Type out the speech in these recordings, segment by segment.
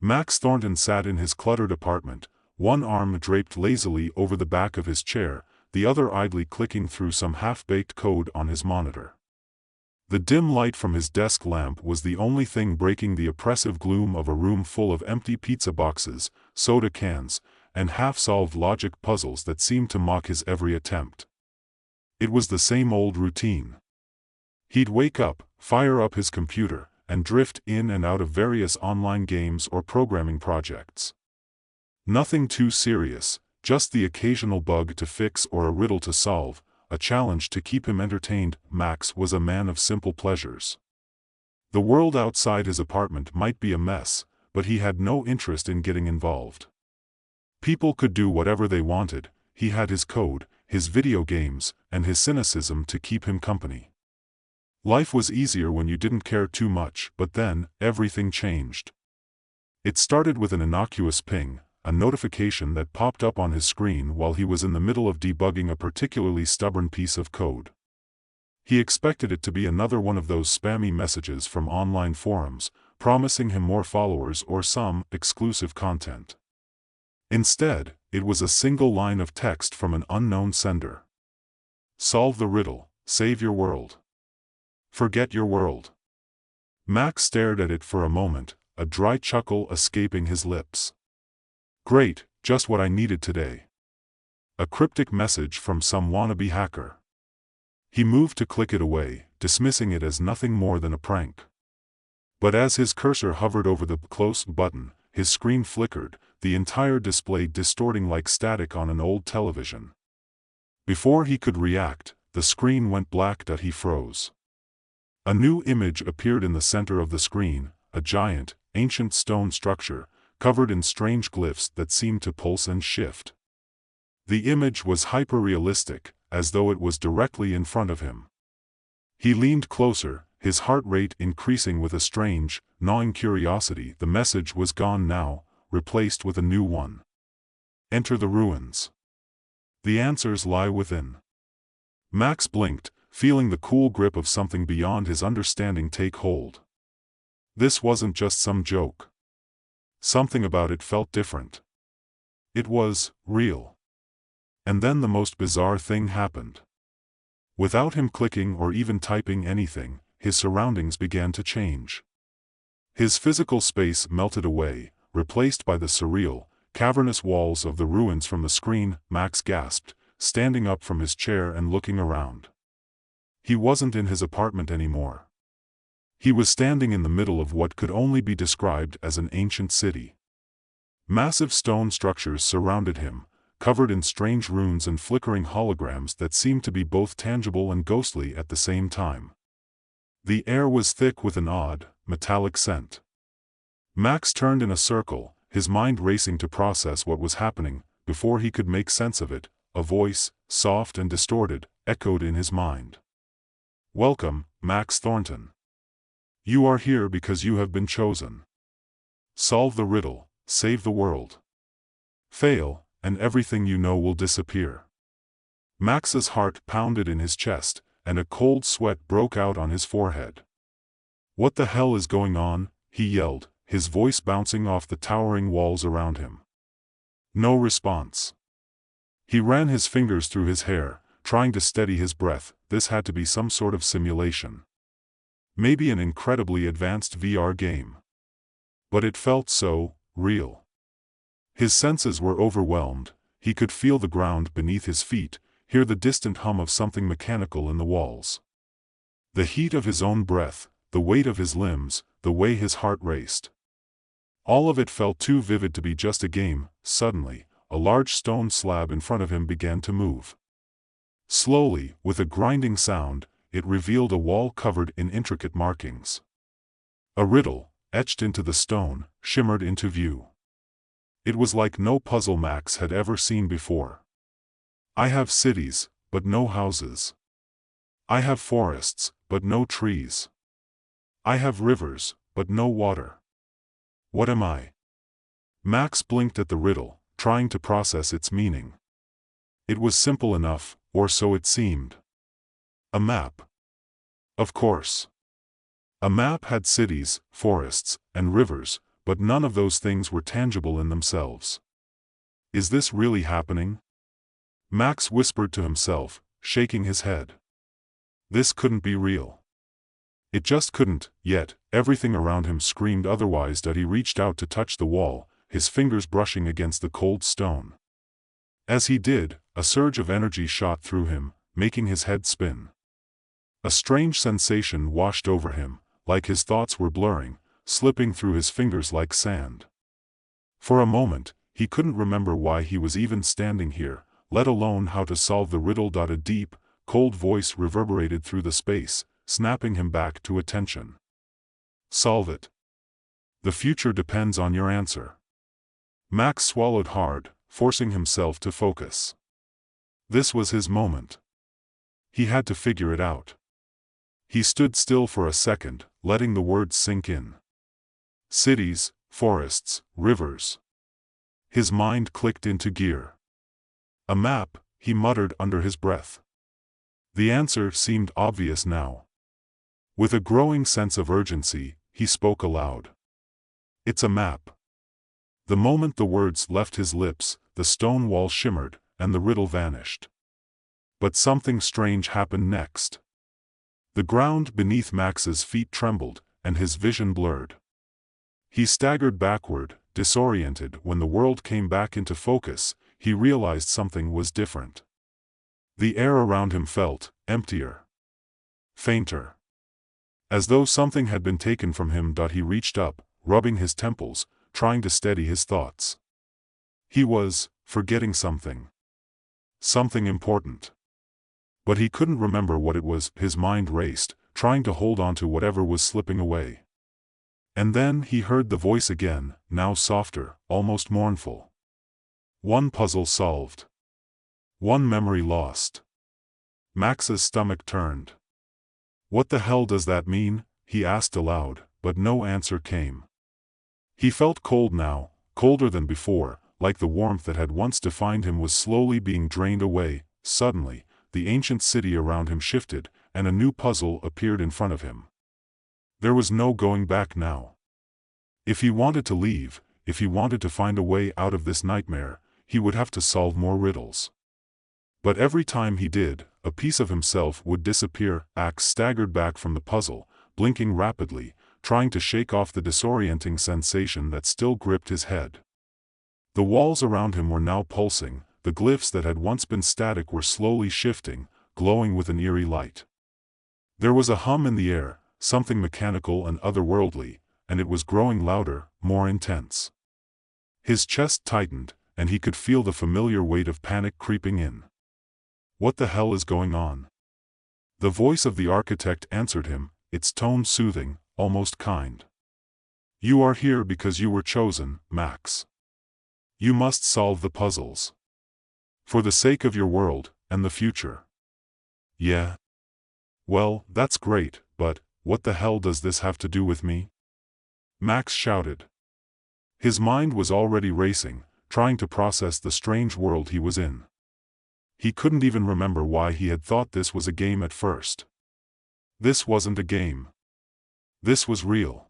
Max Thornton sat in his cluttered apartment, one arm draped lazily over the back of his chair, the other idly clicking through some half-baked code on his monitor. The dim light from his desk lamp was the only thing breaking the oppressive gloom of a room full of empty pizza boxes, soda cans, and half-solved logic puzzles that seemed to mock his every attempt. It was the same old routine. He'd wake up, fire up his computer, and drift in and out of various online games or programming projects. Nothing too serious, just the occasional bug to fix or a riddle to solve, a challenge to keep him entertained. Max was a man of simple pleasures. The world outside his apartment might be a mess, but he had no interest in getting involved. People could do whatever they wanted, he had his code, his video games, and his cynicism to keep him company. Life was easier when you didn't care too much, but then, everything changed. It started with an innocuous ping, a notification that popped up on his screen while he was in the middle of debugging a particularly stubborn piece of code. He expected it to be another one of those spammy messages from online forums, promising him more followers or some exclusive content. Instead, it was a single line of text from an unknown sender. Solve the riddle, save your world. Forget your world. Max stared at it for a moment, a dry chuckle escaping his lips. Great, just what I needed today. A cryptic message from some wannabe hacker. He moved to click it away, dismissing it as nothing more than a prank. But as his cursor hovered over the close button, his screen flickered, the entire display distorting like static on an old television. Before he could react, the screen went black. He froze. A new image appeared in the center of the screen, a giant, ancient stone structure, covered in strange glyphs that seemed to pulse and shift. The image was hyper-realistic, as though it was directly in front of him. He leaned closer, his heart rate increasing with a strange, gnawing curiosity. The message was gone now, replaced with a new one. Enter the ruins. The answers lie within. Max blinked, feeling the cool grip of something beyond his understanding take hold. This wasn't just some joke. Something about it felt different. It was real. And then the most bizarre thing happened. Without him clicking or even typing anything, his surroundings began to change. His physical space melted away, replaced by the surreal, cavernous walls of the ruins from the screen. Max gasped, standing up from his chair and looking around. He wasn't in his apartment anymore. He was standing in the middle of what could only be described as an ancient city. Massive stone structures surrounded him, covered in strange runes and flickering holograms that seemed to be both tangible and ghostly at the same time. The air was thick with an odd, metallic scent. Max turned in a circle, his mind racing to process what was happening. Before he could make sense of it, a voice, soft and distorted, echoed in his mind. Welcome, Max Thornton. You are here because you have been chosen. Solve the riddle, save the world. Fail, and everything you know will disappear. Max's heart pounded in his chest, and a cold sweat broke out on his forehead. What the hell is going on? He yelled, his voice bouncing off the towering walls around him. No response. He ran his fingers through his hair, trying to steady his breath. This had to be some sort of simulation. Maybe an incredibly advanced VR game. But it felt so real. His senses were overwhelmed. He could feel the ground beneath his feet, hear the distant hum of something mechanical in the walls. The heat of his own breath, the weight of his limbs, the way his heart raced. All of it felt too vivid to be just a game. Suddenly, a large stone slab in front of him began to move. Slowly, with a grinding sound, it revealed a wall covered in intricate markings. A riddle, etched into the stone, shimmered into view. It was like no puzzle Max had ever seen before. I have cities, but no houses. I have forests, but no trees. I have rivers, but no water. What am I? Max blinked at the riddle, trying to process its meaning. It was simple enough, or so it seemed. A map. Of course. A map had cities, forests, and rivers, but none of those things were tangible in themselves. Is this really happening? Max whispered to himself, shaking his head. This couldn't be real. It just couldn't, yet everything around him screamed otherwise. That he reached out to touch the wall, his fingers brushing against the cold stone. As he did, a surge of energy shot through him, making his head spin. A strange sensation washed over him, like his thoughts were blurring, slipping through his fingers like sand. For a moment, he couldn't remember why he was even standing here, let alone how to solve the riddle. A deep, cold voice reverberated through the space, snapping him back to attention. Solve it. The future depends on your answer. Max swallowed hard, forcing himself to focus. This was his moment. He had to figure it out. He stood still for a second, letting the words sink in. Cities, forests, rivers. His mind clicked into gear. A map, he muttered under his breath. The answer seemed obvious now. With a growing sense of urgency, he spoke aloud. It's a map. The moment the words left his lips, the stone wall shimmered, and the riddle vanished. But something strange happened next. The ground beneath Max's feet trembled, and his vision blurred. He staggered backward, disoriented. When the world came back into focus, he realized something was different. The air around him felt emptier. Fainter. As though something had been taken from him. He reached up, rubbing his temples, trying to steady his thoughts. He was forgetting something. Something important. But he couldn't remember what it was. His mind raced, trying to hold on to whatever was slipping away. And then he heard the voice again, now softer, almost mournful. One puzzle solved. One memory lost. Max's stomach turned. What the hell does that mean? He asked aloud, but no answer came. He felt cold now, colder than before, like the warmth that had once defined him was slowly being drained away. Suddenly, the ancient city around him shifted, and a new puzzle appeared in front of him. There was no going back now. If he wanted to leave, if he wanted to find a way out of this nightmare, he would have to solve more riddles. But every time he did, a piece of himself would disappear. Max staggered back from the puzzle, blinking rapidly, trying to shake off the disorienting sensation that still gripped his head. The walls around him were now pulsing, the glyphs that had once been static were slowly shifting, glowing with an eerie light. There was a hum in the air, something mechanical and otherworldly, and it was growing louder, more intense. His chest tightened, and he could feel the familiar weight of panic creeping in. What the hell is going on? The voice of the architect answered him, its tone soothing, almost kind. You are here because you were chosen, Max. You must solve the puzzles. For the sake of your world, and the future. Yeah. Well, that's great, but what the hell does this have to do with me? Max shouted. His mind was already racing, trying to process the strange world he was in. He couldn't even remember why he had thought this was a game at first. This wasn't a game. This was real.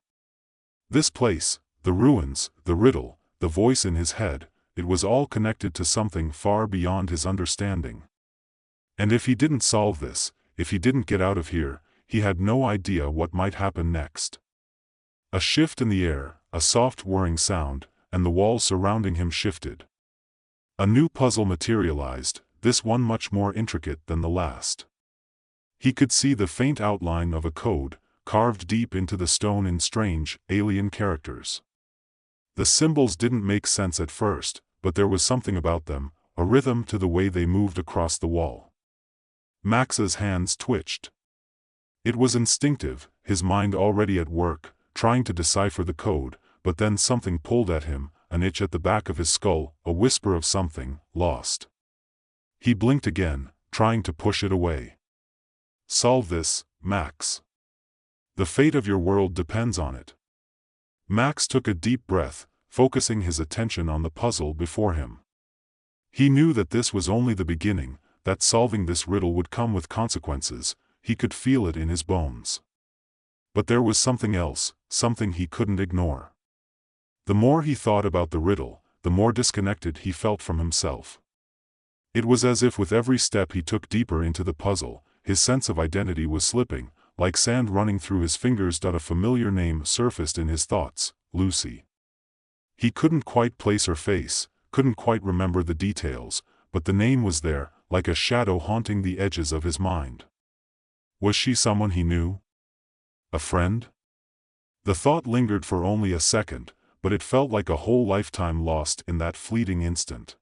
This place, the ruins, the riddle, the voice in his head, it was all connected to something far beyond his understanding. And if he didn't solve this, if he didn't get out of here, he had no idea what might happen next. A shift in the air, a soft whirring sound, and the walls surrounding him shifted. A new puzzle materialized, this one much more intricate than the last. He could see the faint outline of a code, carved deep into the stone in strange, alien characters. The symbols didn't make sense at first, but there was something about them, a rhythm to the way they moved across the wall. Max's hands twitched. It was instinctive, his mind already at work, trying to decipher the code, but then something pulled at him, an itch at the back of his skull, a whisper of something lost. He blinked again, trying to push it away. Solve this, Max. The fate of your world depends on it. Max took a deep breath, focusing his attention on the puzzle before him. He knew that this was only the beginning, that solving this riddle would come with consequences, he could feel it in his bones. But there was something else, something he couldn't ignore. The more he thought about the riddle, the more disconnected he felt from himself. It was as if with every step he took deeper into the puzzle, his sense of identity was slipping, like sand running through his fingers. A familiar name surfaced in his thoughts, Lucy. He couldn't quite place her face, couldn't quite remember the details, but the name was there, like a shadow haunting the edges of his mind. Was she someone he knew? A friend? The thought lingered for only a second, but it felt like a whole lifetime lost in that fleeting instant.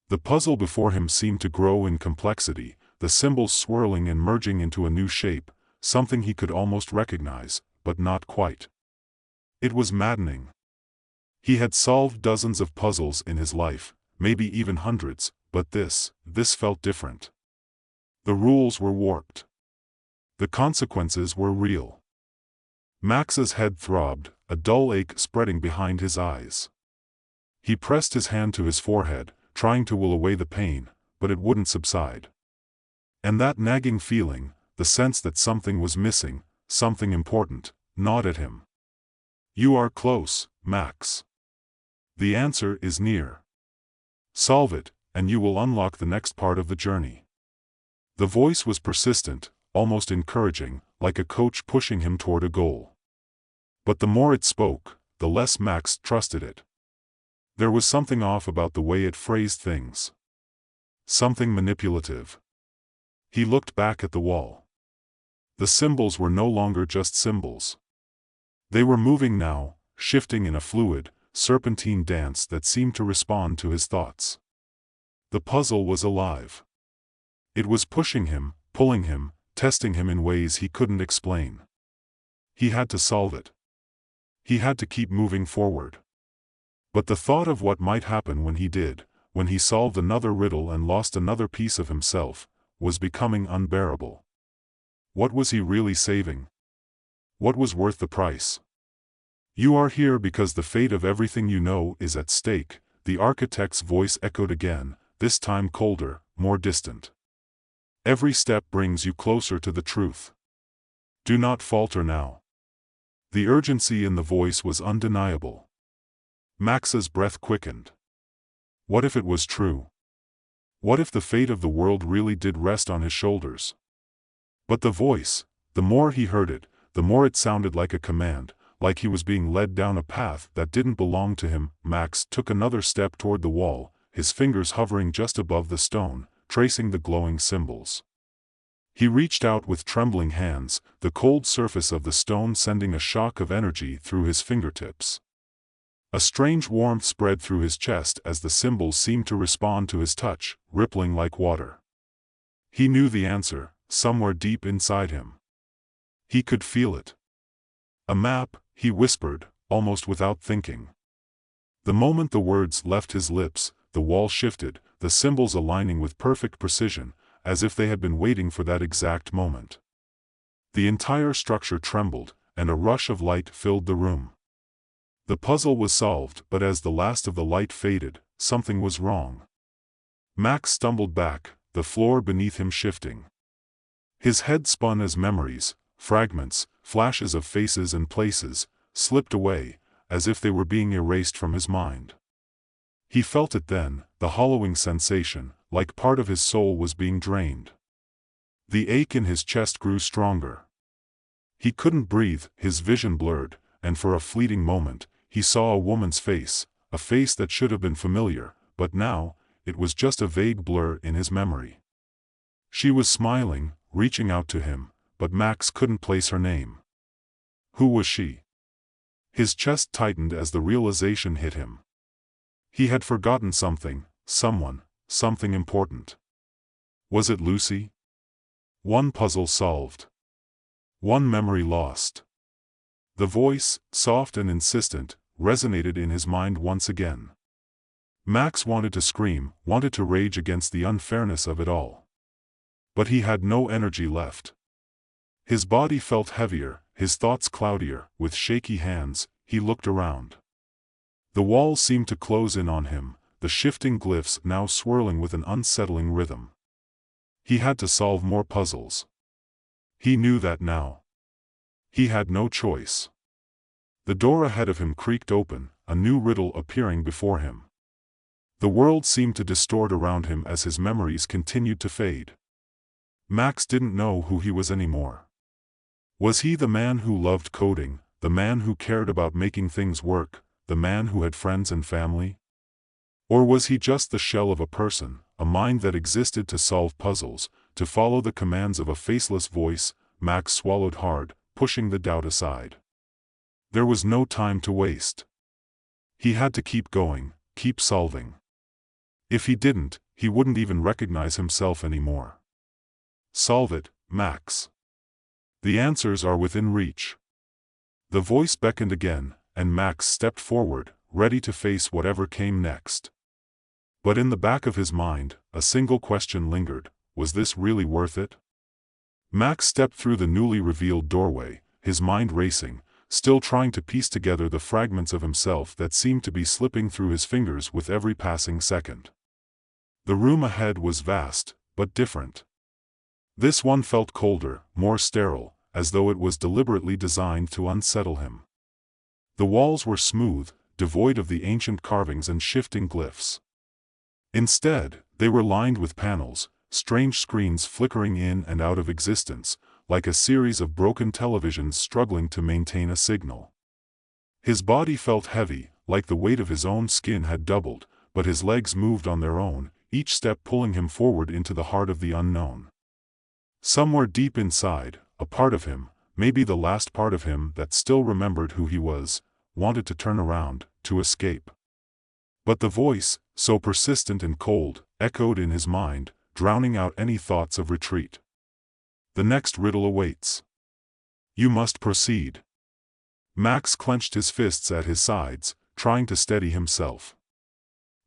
The puzzle before him seemed to grow in complexity, the symbols swirling and merging into a new shape, something he could almost recognize, but not quite. It was maddening. He had solved dozens of puzzles in his life, maybe even hundreds, but this felt different. The rules were warped. The consequences were real. Max's head throbbed, a dull ache spreading behind his eyes. He pressed his hand to his forehead, trying to will away the pain, but it wouldn't subside. And that nagging feeling, the sense that something was missing, something important, gnawed at him. You are close, Max. The answer is near. Solve it, and you will unlock the next part of the journey. The voice was persistent, almost encouraging, like a coach pushing him toward a goal. But the more it spoke, the less Max trusted it. There was something off about the way it phrased things. Something manipulative. He looked back at the wall. The symbols were no longer just symbols. They were moving now, shifting in a fluid, serpentine dance that seemed to respond to his thoughts. The puzzle was alive. It was pushing him, pulling him, testing him in ways he couldn't explain. He had to solve it. He had to keep moving forward. But the thought of what might happen when he did, when he solved another riddle and lost another piece of himself, was becoming unbearable. What was he really saving? What was worth the price? You are here because the fate of everything you know is at stake, the architect's voice echoed again, this time colder, more distant. Every step brings you closer to the truth. Do not falter now. The urgency in the voice was undeniable. Max's breath quickened. What if it was true? What if the fate of the world really did rest on his shoulders? But the voice, the more he heard it, the more it sounded like a command, like he was being led down a path that didn't belong to him. Max took another step toward the wall, his fingers hovering just above the stone, tracing the glowing symbols. He reached out with trembling hands, the cold surface of the stone sending a shock of energy through his fingertips. A strange warmth spread through his chest as the symbols seemed to respond to his touch, rippling like water. He knew the answer, somewhere deep inside him. He could feel it. A map, he whispered, almost without thinking. The moment the words left his lips, the wall shifted, the symbols aligning with perfect precision, as if they had been waiting for that exact moment. The entire structure trembled, and a rush of light filled the room. The puzzle was solved, but as the last of the light faded, something was wrong. Max stumbled back, the floor beneath him shifting. His head spun as memories, fragments, flashes of faces and places, slipped away, as if they were being erased from his mind. He felt it then, the hollowing sensation, like part of his soul was being drained. The ache in his chest grew stronger. He couldn't breathe, his vision blurred, and for a fleeting moment, he saw a woman's face, a face that should have been familiar, but now, it was just a vague blur in his memory. She was smiling, reaching out to him, but Max couldn't place her name. Who was she? His chest tightened as the realization hit him. He had forgotten something, someone, something important. Was it Lucy? One puzzle solved. One memory lost. The voice, soft and insistent, resonated in his mind once again. Max wanted to scream, wanted to rage against the unfairness of it all. But he had no energy left. His body felt heavier, his thoughts cloudier. With shaky hands, he looked around. The walls seemed to close in on him, the shifting glyphs now swirling with an unsettling rhythm. He had to solve more puzzles. He knew that now. He had no choice. The door ahead of him creaked open, a new riddle appearing before him. The world seemed to distort around him as his memories continued to fade. Max didn't know who he was anymore. Was he the man who loved coding, the man who cared about making things work, the man who had friends and family? Or was he just the shell of a person, a mind that existed to solve puzzles, to follow the commands of a faceless voice? Max swallowed hard, pushing the doubt aside. There was no time to waste. He had to keep going, keep solving. If he didn't, he wouldn't even recognize himself anymore. Solve it, Max. The answers are within reach. The voice beckoned again, and Max stepped forward, ready to face whatever came next. But in the back of his mind, a single question lingered: was this really worth it? Max stepped through the newly revealed doorway, his mind racing, still trying to piece together the fragments of himself that seemed to be slipping through his fingers with every passing second. The room ahead was vast, but different. This one felt colder, more sterile, as though it was deliberately designed to unsettle him. The walls were smooth, devoid of the ancient carvings and shifting glyphs. Instead, they were lined with panels, strange screens flickering in and out of existence, like a series of broken televisions struggling to maintain a signal. His body felt heavy, like the weight of his own skin had doubled, but his legs moved on their own, each step pulling him forward into the heart of the unknown. Somewhere deep inside, a part of him, maybe the last part of him that still remembered who he was, wanted to turn around, to escape. But the voice, so persistent and cold, echoed in his mind, drowning out any thoughts of retreat. The next riddle awaits. You must proceed. Max clenched his fists at his sides, trying to steady himself.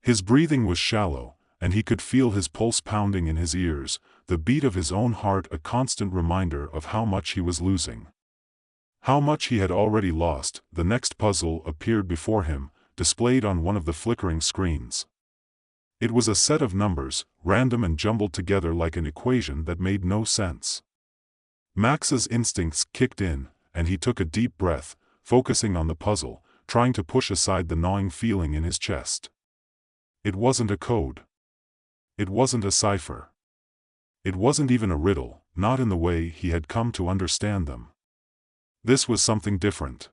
His breathing was shallow, and he could feel his pulse pounding in his ears, the beat of his own heart a constant reminder of how much he was losing. How much he had already lost. The next puzzle appeared before him, displayed on one of the flickering screens. It was a set of numbers, random and jumbled together like an equation that made no sense. Max's instincts kicked in, and he took a deep breath, focusing on the puzzle, trying to push aside the gnawing feeling in his chest. It wasn't a code. It wasn't a cipher. It wasn't even a riddle, not in the way he had come to understand them. This was something different.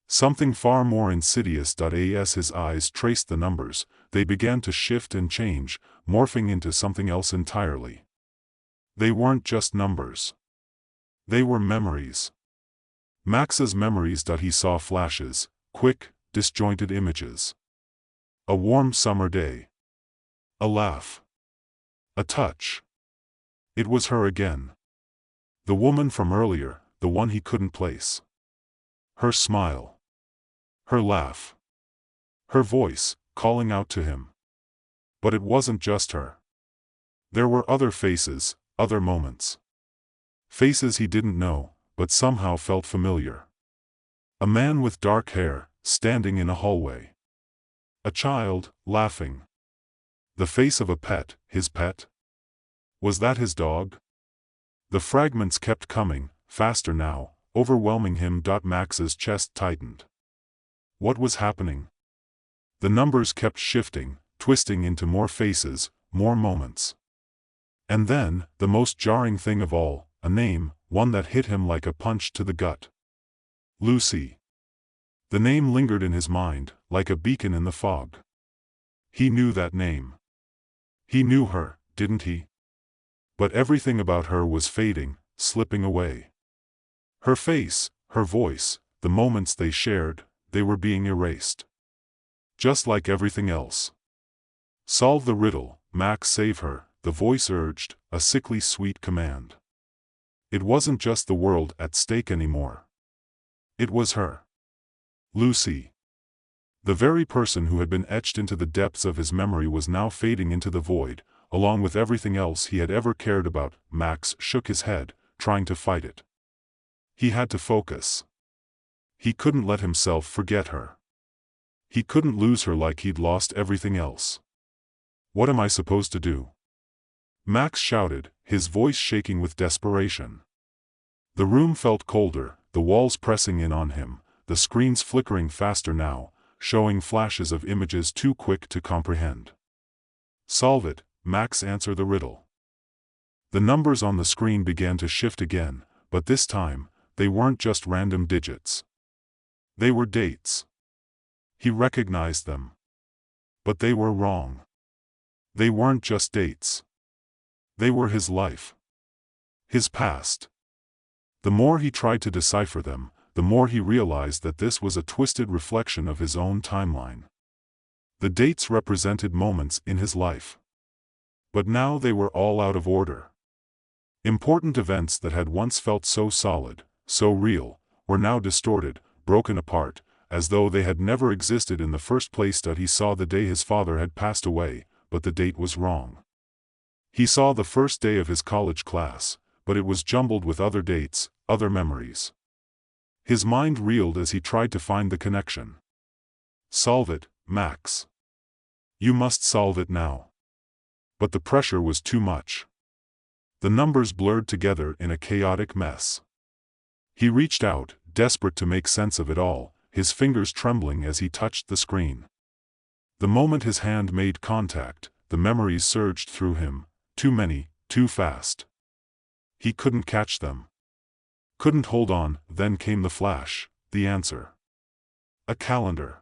Something far more insidious. As his eyes traced the numbers, they began to shift and change, morphing into something else entirely. They weren't just numbers. They were memories. Max's memories. He saw flashes, quick, disjointed images. A warm summer day. A laugh. A touch. It was her again. The woman from earlier, the one he couldn't place. Her smile. Her laugh. Her voice, calling out to him. But it wasn't just her. There were other faces, other moments. Faces he didn't know, but somehow felt familiar. A man with dark hair, standing in a hallway. A child, laughing. The face of a pet, his pet? Was that his dog? The fragments kept coming, faster now, overwhelming him. Max's chest tightened. What was happening? The numbers kept shifting, twisting into more faces, more moments. And then, the most jarring thing of all, a name, one that hit him like a punch to the gut. Lucy. The name lingered in his mind, like a beacon in the fog. He knew that name. He knew her, didn't he? But everything about her was fading, slipping away. Her face, her voice, the moments they shared, they were being erased. Just like everything else. Solve the riddle, Max, save her, the voice urged, a sickly sweet command. It wasn't just the world at stake anymore. It was her. Lucy. The very person who had been etched into the depths of his memory was now fading into the void, along with everything else he had ever cared about. Max shook his head, trying to fight it. He had to focus. He couldn't let himself forget her. He couldn't lose her like he'd lost everything else. What am I supposed to do? Max shouted, his voice shaking with desperation. The room felt colder, the walls pressing in on him, the screens flickering faster now, showing flashes of images too quick to comprehend. "Solve it, Max, answer the riddle." The numbers on the screen began to shift again, but this time, they weren't just random digits. They were dates. He recognized them. But they were wrong. They weren't just dates. They were his life. His past. The more he tried to decipher them, the more he realized that this was a twisted reflection of his own timeline. The dates represented moments in his life. But now they were all out of order. Important events that had once felt so solid, so real, were now distorted, broken apart, as though they had never existed in the first place. He saw the day his father had passed away, but the date was wrong. He saw the first day of his college class, but it was jumbled with other dates, other memories. His mind reeled as he tried to find the connection. "Solve it, Max. You must solve it now." But the pressure was too much. The numbers blurred together in a chaotic mess. He reached out, desperate to make sense of it all, his fingers trembling as he touched the screen. The moment his hand made contact, the memories surged through him, too many, too fast. He couldn't catch them. Couldn't hold on. Then came the flash, the answer. A calendar.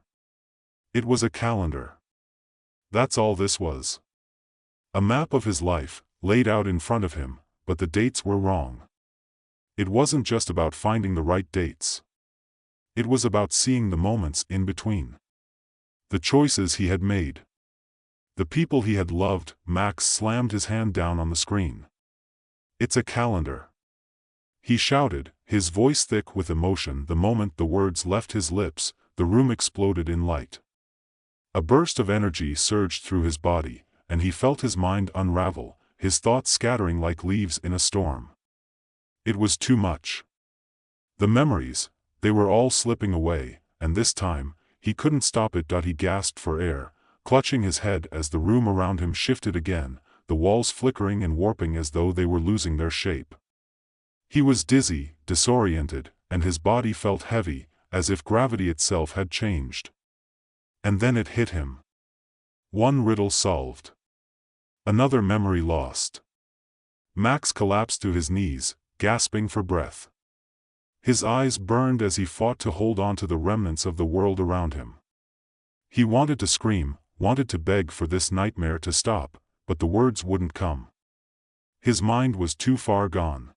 It was a calendar. That's all this was. A map of his life, laid out in front of him, but the dates were wrong. It wasn't just about finding the right dates. It was about seeing the moments in between. The choices he had made. The people he had loved. Max slammed his hand down on the screen. "It's a calendar," he shouted, his voice thick with emotion. The moment the words left his lips, the room exploded in light. A burst of energy surged through his body, and he felt his mind unravel, his thoughts scattering like leaves in a storm. It was too much. The memories, they were all slipping away, and this time, he couldn't stop it. He gasped for air, clutching his head as the room around him shifted again, the walls flickering and warping as though they were losing their shape. He was dizzy, disoriented, and his body felt heavy, as if gravity itself had changed. And then it hit him. One riddle solved. Another memory lost. Max collapsed to his knees, gasping for breath. His eyes burned as he fought to hold on to the remnants of the world around him. He wanted to scream, wanted to beg for this nightmare to stop, but the words wouldn't come. His mind was too far gone.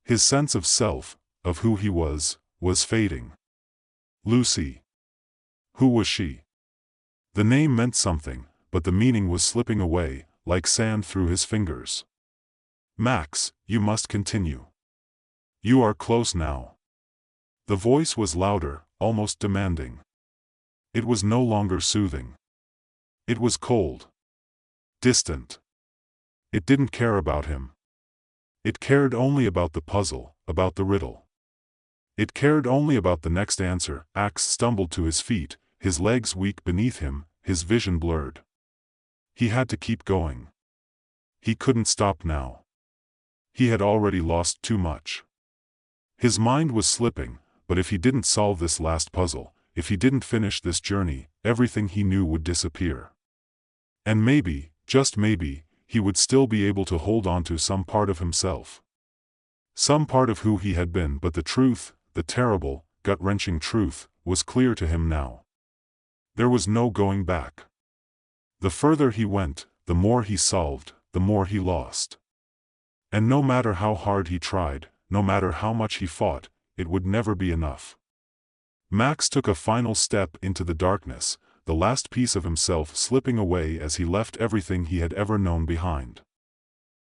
His sense of self, of who he was fading. Lucy. Who was she? The name meant something, but the meaning was slipping away, like sand through his fingers. "Max, you must continue. You are close now." The voice was louder, almost demanding. It was no longer soothing. It was cold. Distant. It didn't care about him. It cared only about the puzzle, about the riddle. It cared only about the next answer. Max stumbled to his feet, his legs weak beneath him, his vision blurred. He had to keep going. He couldn't stop now. He had already lost too much. His mind was slipping, but if he didn't solve this last puzzle, if he didn't finish this journey, everything he knew would disappear. And maybe, just maybe, he would still be able to hold on to some part of himself. Some part of who he had been. But the truth, the terrible, gut-wrenching truth, was clear to him now. There was no going back. The further he went, the more he solved, the more he lost. And no matter how hard he tried, no matter how much he fought, it would never be enough. Max took a final step into the darkness, the last piece of himself slipping away as he left everything he had ever known behind.